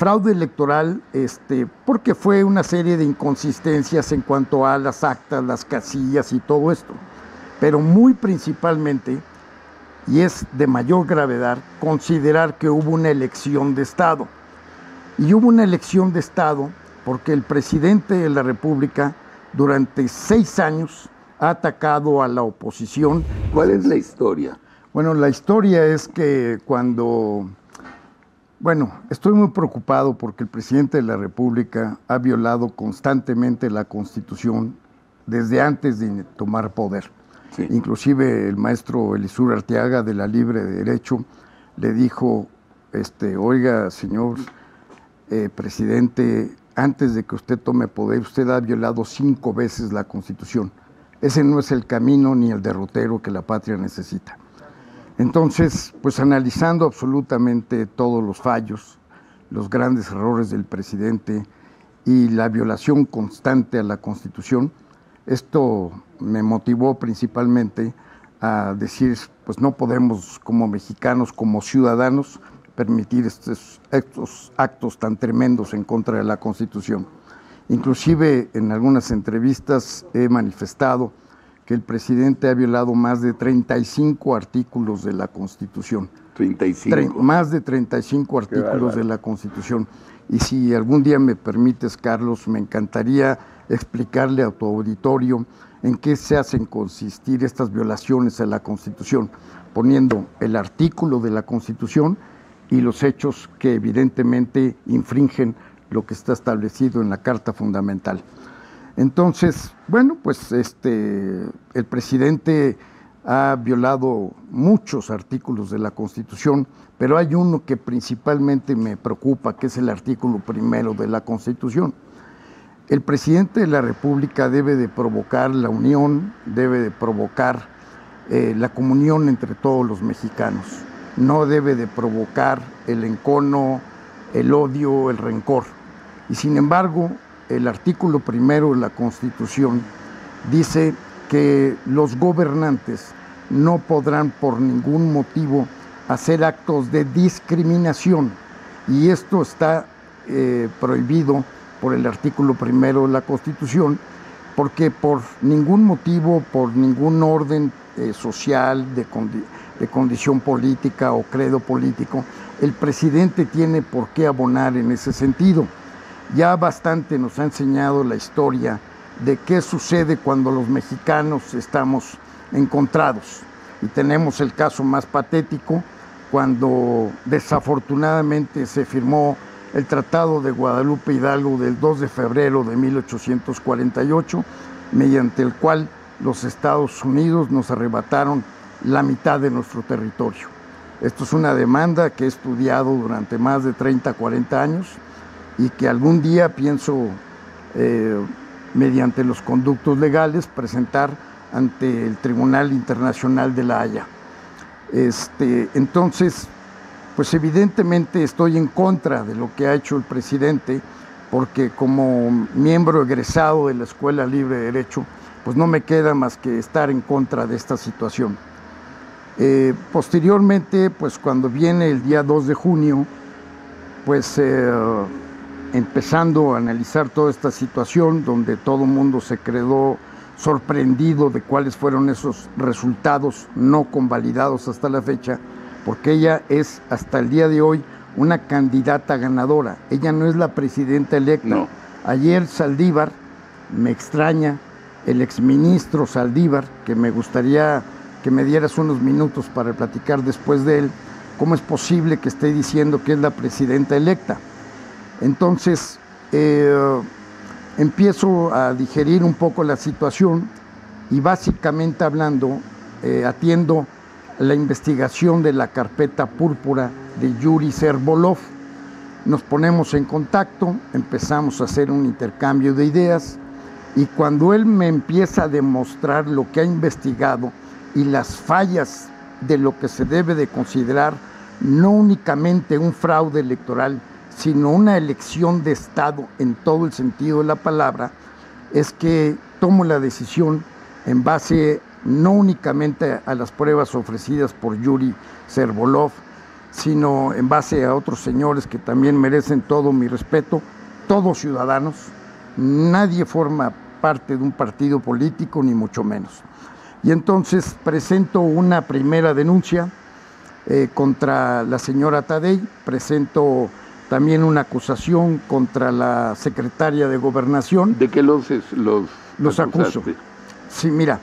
fraude electoral, porque fue una serie de inconsistencias en cuanto a las actas, las casillas y todo esto, pero muy principalmente, y es de mayor gravedad, considerar que hubo una elección de Estado. Y hubo una elección de Estado porque el presidente de la República durante 6 años ha atacado a la oposición. ¿Cuál es la historia? Bueno, la historia es que estoy muy preocupado porque el presidente de la República ha violado constantemente la Constitución desde antes de tomar poder. Sí. Inclusive el maestro Elisur Arteaga de la Libre Derecho le dijo, oiga, señor presidente, antes de que usted tome poder, usted ha violado 5 veces la Constitución. Ese no es el camino ni el derrotero que la patria necesita. Entonces, pues analizando absolutamente todos los fallos, los grandes errores del presidente y la violación constante a la Constitución, esto me motivó principalmente a decir, pues no podemos como mexicanos, como ciudadanos, permitir estos actos tan tremendos en contra de la Constitución. Inclusive en algunas entrevistas he manifestado que el presidente ha violado más de 35 artículos de la Constitución. 35. Más de 35 artículos de la Constitución. Y si algún día me permites, Carlos, me encantaría explicarle a tu auditorio en qué se hacen consistir estas violaciones a la Constitución, poniendo el artículo de la Constitución y los hechos que evidentemente infringen lo que está establecido en la Carta Fundamental. Entonces, bueno, pues el presidente ha violado muchos artículos de la Constitución, pero hay uno que principalmente me preocupa, que es el artículo 1 de la Constitución. El presidente de la República debe de provocar la unión, debe de provocar la comunión entre todos los mexicanos. No debe de provocar el encono, el odio, el rencor. Y sin embargo, el artículo 1 de la Constitución dice que los gobernantes no podrán por ningún motivo hacer actos de discriminación, y esto está prohibido por el artículo 1 de la Constitución, porque por ningún motivo, por ningún orden social, de condición política o credo político, el presidente tiene por qué abonar en ese sentido. Ya bastante nos ha enseñado la historia de qué sucede cuando los mexicanos estamos encontrados. Y tenemos el caso más patético, cuando desafortunadamente se firmó el Tratado de Guadalupe Hidalgo del 2 de febrero de 1848, mediante el cual los Estados Unidos nos arrebataron la mitad de nuestro territorio. Esto es una demanda que he estudiado durante más de 30, 40 años y que algún día pienso, mediante los conductos legales, presentar ante el Tribunal Internacional de La Haya. Entonces, pues evidentemente estoy en contra de lo que ha hecho el presidente, porque como miembro egresado de la Escuela Libre de Derecho, pues no me queda más que estar en contra de esta situación. Posteriormente, pues cuando viene el día 2 de junio, pues empezando a analizar toda esta situación, donde todo el mundo se quedó sorprendido de cuáles fueron esos resultados no convalidados hasta la fecha, porque ella es hasta el día de hoy una candidata ganadora. Ella no es la presidenta electa. No. Ayer Saldívar, me extraña, el exministro Saldívar, que me gustaría que me dieras unos minutos para platicar después de él, ¿cómo es posible que esté diciendo que es la presidenta electa? Entonces, empiezo a digerir un poco la situación y básicamente hablando, atiendo la investigación de la carpeta púrpura de Yuri Servolov. Nos ponemos en contacto, empezamos a hacer un intercambio de ideas, y cuando él me empieza a demostrar lo que ha investigado y las fallas de lo que se debe de considerar no únicamente un fraude electoral, sino una elección de Estado en todo el sentido de la palabra, es que tomo la decisión en base no únicamente a las pruebas ofrecidas por Yuri Servolov, sino en base a otros señores que también merecen todo mi respeto, todos ciudadanos. Nadie forma parte de un partido político, ni mucho menos. Y entonces presento una primera denuncia contra la señora Taddei, presento también una acusación contra la secretaria de Gobernación. ¿De qué los acuso? Sí, mira,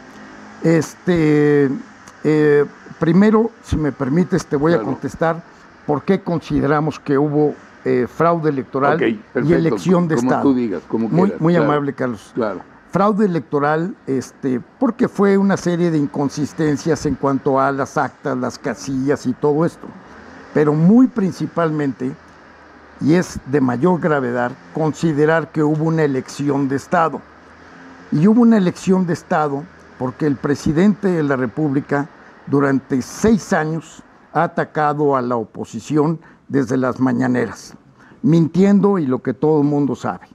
primero, si me permites, te voy a contestar por qué consideramos que hubo fraude electoral y elección de Estado. Como tú digas, como quieras. Muy amable, Carlos. Claro. Fraude electoral, porque fue una serie de inconsistencias en cuanto a las actas, las casillas y todo esto. Pero muy principalmente, y es de mayor gravedad, considerar que hubo una elección de Estado. Y hubo una elección de Estado porque el presidente de la República durante 6 años ha atacado a la oposición desde las mañaneras, mintiendo, y lo que todo el mundo sabe.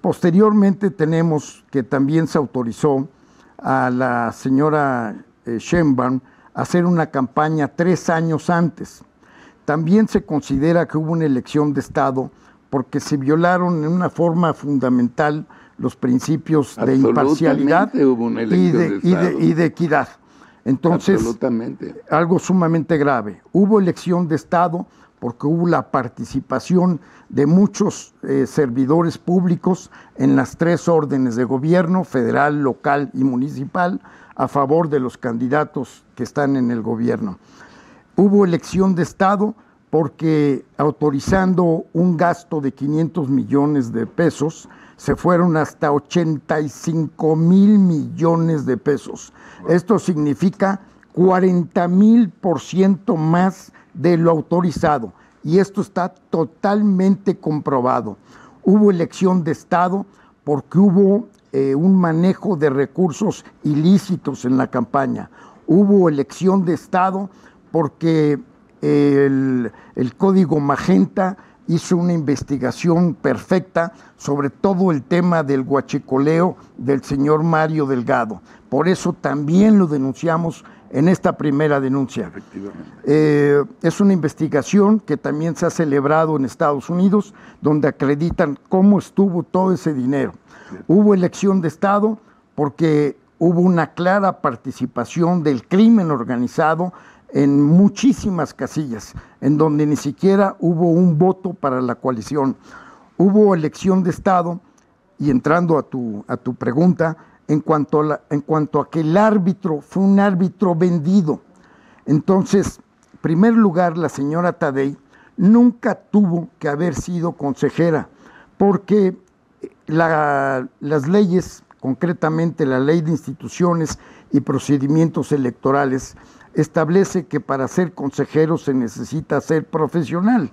Posteriormente tenemos que también se autorizó a la señora Sheinbaum a hacer una campaña 3 años antes. También se considera que hubo una elección de Estado porque se violaron en una forma fundamental los principios de imparcialidad y de equidad. Entonces, algo sumamente grave. Hubo elección de Estado porque hubo la participación de muchos servidores públicos en las 3 órdenes de gobierno, federal, local y municipal, a favor de los candidatos que están en el gobierno. Hubo elección de Estado porque autorizando un gasto de 500 millones de pesos, se fueron hasta 85,000 millones de pesos. Esto significa 40,000% más de lo autorizado, y esto está totalmente comprobado. Hubo elección de Estado porque hubo un manejo de recursos ilícitos en la campaña. Hubo elección de Estado porque el Código Magenta hizo una investigación perfecta sobre todo el tema del huachicoleo del señor Mario Delgado. Por eso también lo denunciamos en esta primera denuncia. Efectivamente. Es una investigación que también se ha celebrado en Estados Unidos, donde acreditan cómo estuvo todo ese dinero. Hubo elección de Estado porque hubo una clara participación del crimen organizado en muchísimas casillas, en donde ni siquiera hubo un voto para la coalición. Hubo elección de Estado, y entrando a tu pregunta, en cuanto a que el árbitro fue un árbitro vendido. Entonces, en primer lugar, la señora Taddei nunca tuvo que haber sido consejera, porque las leyes, concretamente la Ley de Instituciones y Procedimientos Electorales, establece que para ser consejero se necesita ser profesional.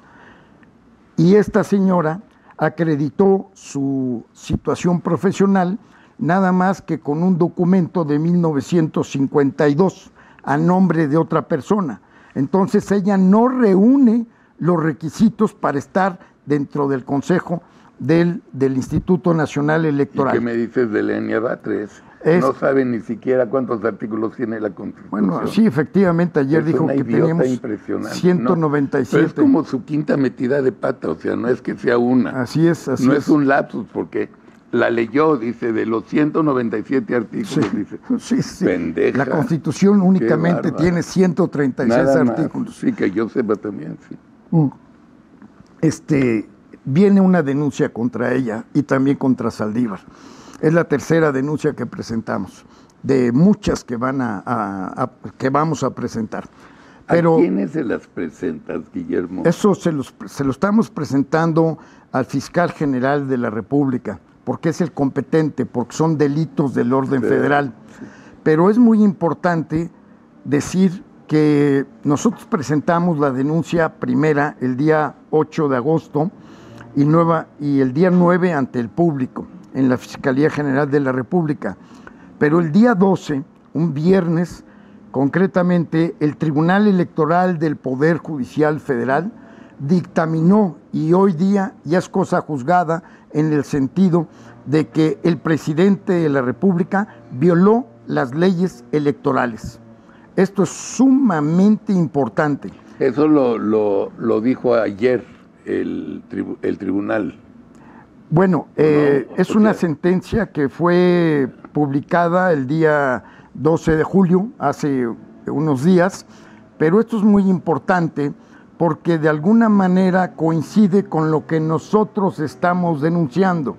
Y esta señora acreditó su situación profesional nada más que con un documento de 1952 a nombre de otra persona. Entonces ella no reúne los requisitos para estar dentro del Consejo del Instituto Nacional Electoral. ¿Y qué me dices de Lenia Batres? No sabe ni siquiera cuántos artículos tiene la Constitución. Bueno, sí, efectivamente, ayer dijo que teníamos 197. No, pero es como su quinta metida de pata, o sea, no es que sea una. Así es, así no es. Es un lapsus, porque la leyó, dice, de los 197 artículos, sí, dice. Sí. Pendeja. La Constitución únicamente tiene 136 Nada artículos. Más. Sí, que yo sepa también, sí. Viene una denuncia contra ella y también contra Saldívar. Es la tercera denuncia que presentamos, de muchas que que vamos a presentar. Pero ¿a quiénes se las presentas, Guillermo? Eso se lo estamos presentando al fiscal general de la República, porque es el competente, porque son delitos del orden federal. Sí. Pero es muy importante decir que nosotros presentamos la denuncia primera el día 8 de agosto y el día 9 ante el público en la Fiscalía General de la República. Pero el día 12, un viernes, concretamente, el Tribunal Electoral del Poder Judicial Federal dictaminó, y hoy día ya es cosa juzgada, en el sentido de que el presidente de la República violó las leyes electorales. Esto es sumamente importante. Eso lo dijo ayer el tribunal. Bueno, es una sentencia que fue publicada el día 12 de julio, hace unos días, pero esto es muy importante porque de alguna manera coincide con lo que nosotros estamos denunciando.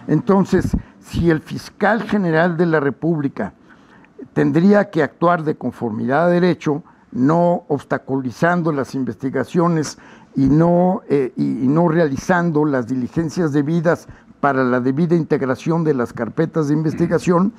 Entonces, si el fiscal general de la República tendría que actuar de conformidad a derecho, no obstaculizando las investigaciones y no realizando las diligencias debidas para la debida integración de las carpetas de investigación,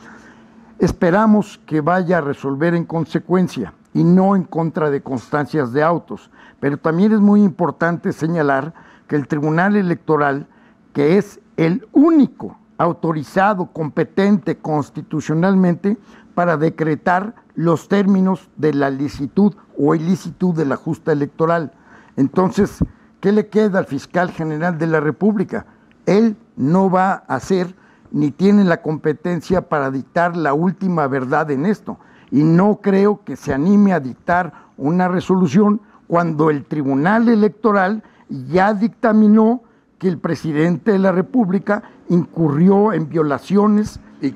esperamos que vaya a resolver en consecuencia y no en contra de constancias de autos. Pero también es muy importante señalar que el Tribunal Electoral, que es el único autorizado, competente constitucionalmente para decretar los términos de la licitud o ilicitud de la justa electoral. Entonces, ¿qué le queda al fiscal general de la República? Él no va a hacer ni tiene la competencia para dictar la última verdad en esto. Y no creo que se anime a dictar una resolución cuando el Tribunal Electoral ya dictaminó que el presidente de la República incurrió en violaciones. ¿Y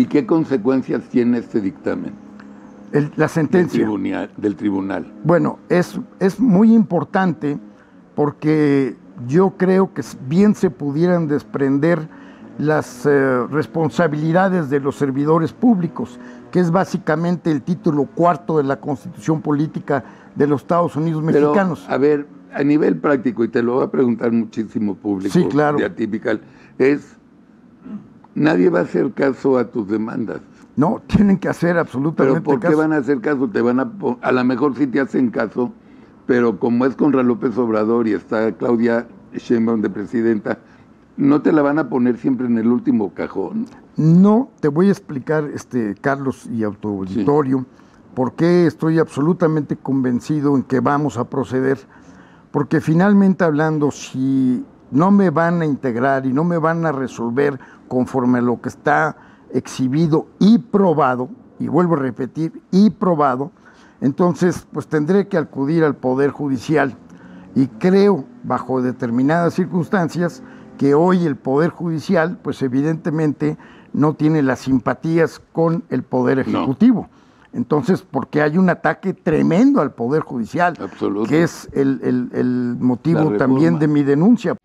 qué consecuencias tiene este dictamen? La sentencia del tribunal. Bueno, es muy importante porque yo creo que bien se pudieran desprender las responsabilidades de los servidores públicos, que es básicamente el título 4 de la Constitución Política de los Estados Unidos Mexicanos. Pero, a ver, a nivel práctico, y te lo va a preguntar muchísimo público, sí, claro, de Atípical, nadie va a hacer caso a tus demandas. No, tienen que hacer absolutamente caso. ¿Pero por qué van a hacer caso? A lo mejor sí te hacen caso, pero como es Contra López Obrador y está Claudia Sheinbaum de presidenta, ¿no te la van a poner siempre en el último cajón? No, te voy a explicar, Carlos y autoauditorio, sí, por qué estoy absolutamente convencido en que vamos a proceder. Porque finalmente hablando, si no me van a integrar y no me van a resolver conforme a lo que está exhibido y probado, y vuelvo a repetir, y probado, entonces pues tendré que acudir al Poder Judicial. Y creo, bajo determinadas circunstancias, que hoy el Poder Judicial, pues evidentemente no tiene las simpatías con el Poder Ejecutivo. No. Entonces, porque hay un ataque tremendo al Poder Judicial, que es el motivo también de mi denuncia.